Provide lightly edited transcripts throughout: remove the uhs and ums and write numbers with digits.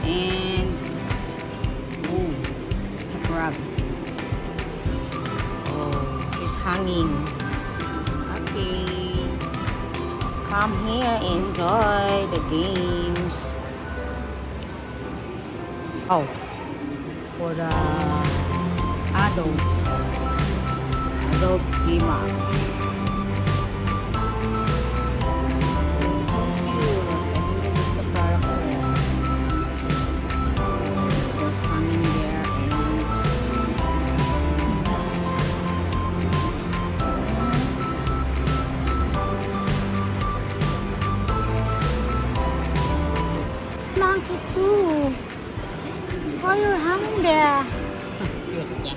And oh, it's a crab. Oh, she's hanging. Okay, come here, enjoy the games. Oh, for the adults, adult gamer. Monkey too. Why you're hanging there? Cute niya.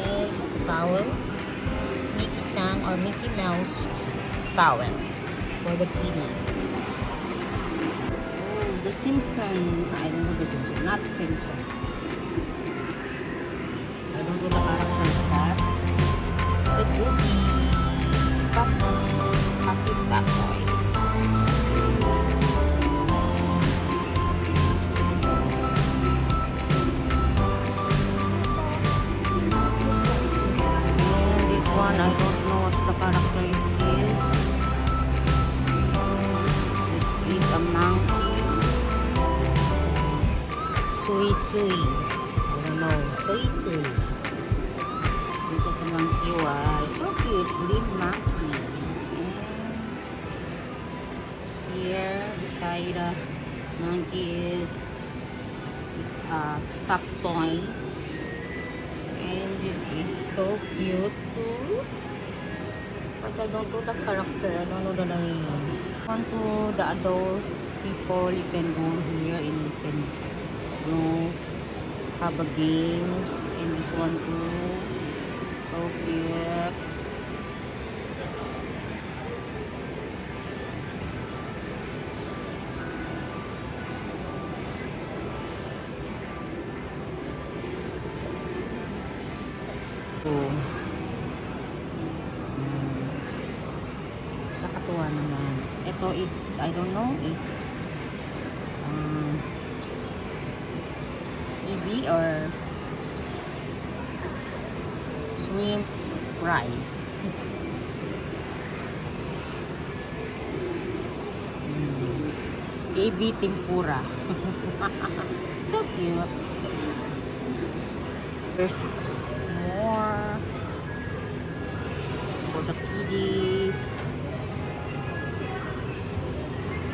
And it's a towel. Mickey Chang or Mickey Mouse towel for the kitty. Oh, the Simpsons. I don't know the Simpsons. Not Simpsons. I don't know the characters that. The Goofy. Happy Stuff Toys. One, I don't know what the character is this. This is a monkey. Sui Sui. I don't know. Sui Sui. This is a monkey. Wow, so cute. Green monkey. And here beside the monkey is it's a stuffed toy. And this is so cute too. But I don't know the character. I don't know the names. Want to the adult people, you can go here and you can go have a games. And this one too. So cute. Nakatuwa naman. Ito, it's, I don't know, it's EB or shrimp fry. EB tempura. So cute. There's more for the kiddies.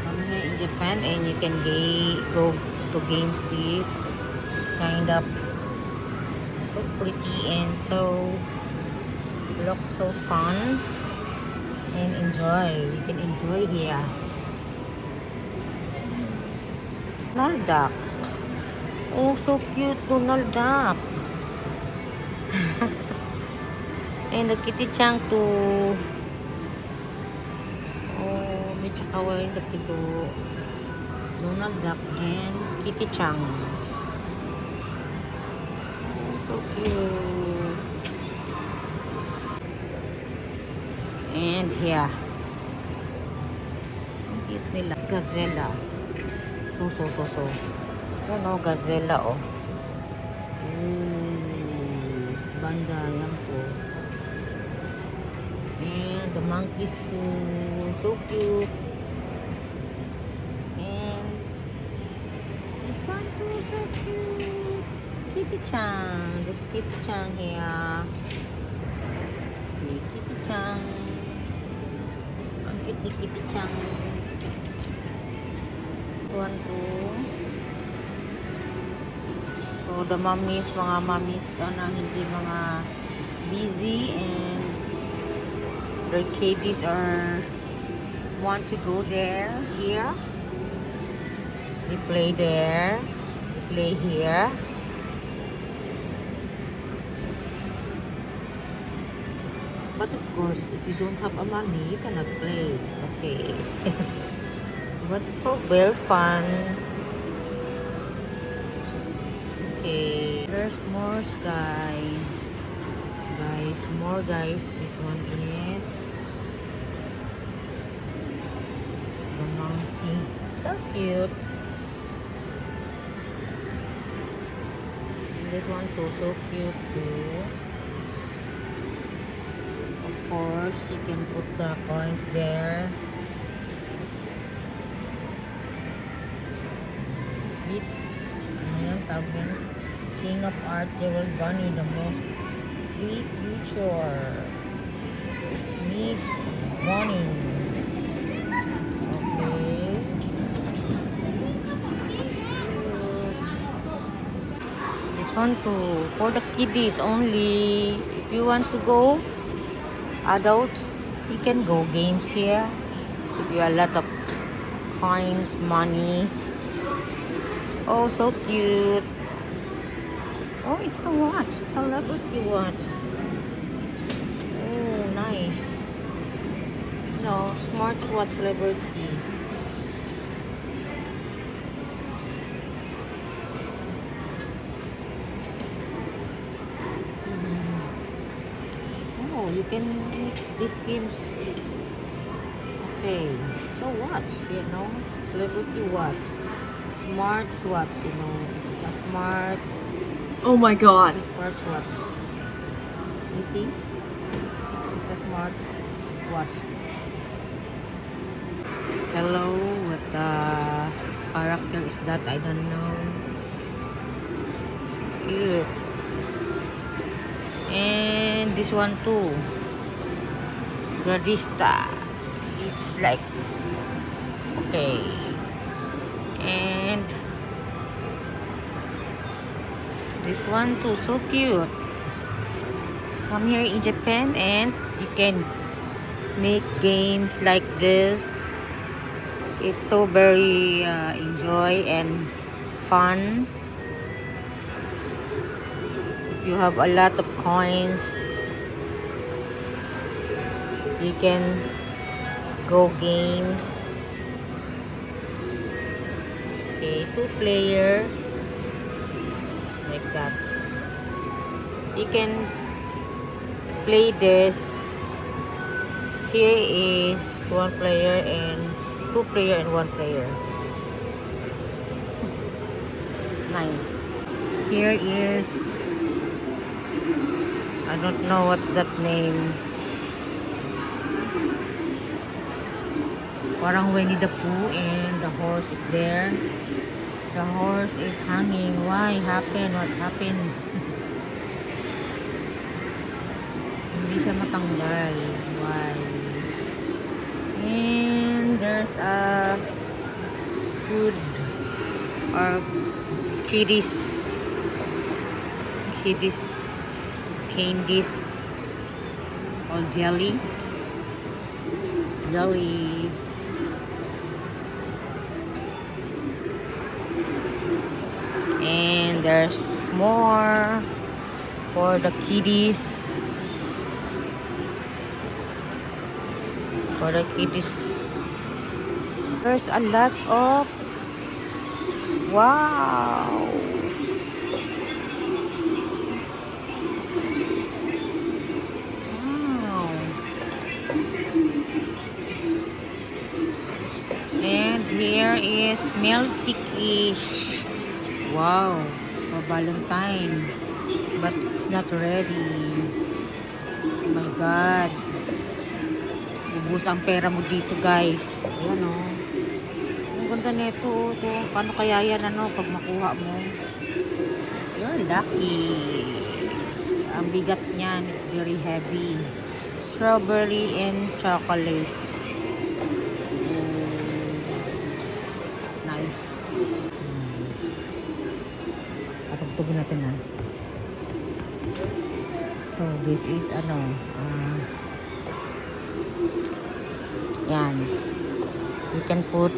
Come here in Japan and you can go to games this kind of so pretty and so look so fun and enjoy. You can enjoy here. Donald Duck. Oh, so cute, Donald Duck. And the Kitty Chang too. Oh, may tsakawain the kito. Donald Duck and Kitty Chang. Oh, so cute. And here. Ang cute nila. Gazella. So. Yan o, Gazella o. Banda, yan po. And the monkeys too, so cute. And this one too, so cute. Kitty Chang, there's Kitty Chang here. Okay, Kitty Chang. Ang cute ni Kitty Chang. This one too. So the mommies, mga mommies sana hindi mga busy and their kitties are want to go there, here. They play there, they play here. But of course, if you don't have a money, you cannot play. Okay. But so very fun. Okay, there's more guys. More guys. This one is the monkey. So cute. this one too, so cute too. Of course, you can put the coins there. It's King of Art Jewel Bunny, the most sweet future. Miss Bonnie. Okay. This one too, for the kiddies only. If you want to go, adults, you can go games here. Give you a lot of coins, money. Oh, so cute. Oh, it's a watch. It's a celebrity watch. Oh, nice. No, smartwatch celebrity. Oh, you can make these games. Okay, so watch, celebrity watch, smart watch, it's a smart Oh my god. watch. You see, it's a smart watch. Hello, what the character is that? I don't know. Cute. And this one too, Gradista. It's like, okay. And this one too, so cute. Come here in Japan and you can make games like this. It's so very enjoy and fun. If you have a lot of coins, you can go games. Okay, 2-player, like that. You can play this. Here is 1 player and 2 player and 1 player. Nice. Here is, I don't know what's that name. Parang Winnie the Pooh, and the horse is there. The horse is hanging. Why happened? What happened? Hindi siya matanggal. Why? And there's a food or candies or jelly. It's jelly. And there's more for the kiddies. There's a lot of, wow. Wow. And here is Melty Kish. Wow, for Valentine, but it's not ready. Oh my God, ubus ang pera mo dito, guys. Ayan o, ang ganda nito. Ito, paano kaya yan pag makuha mo? You're lucky. Ang bigat niyan, it's very heavy. Strawberry and chocolate. Nice. Patugtugin natin na. So this is yan, you can put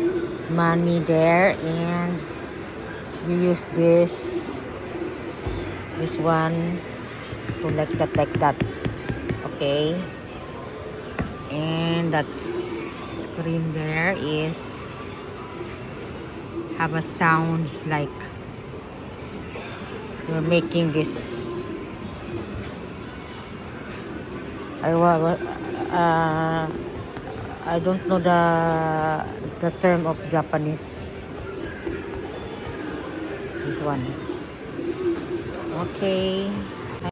money there and you use this one to like that. Okay, and that screen there is have a sounds like you're making this. I don't know the term of Japanese. This one. Okay.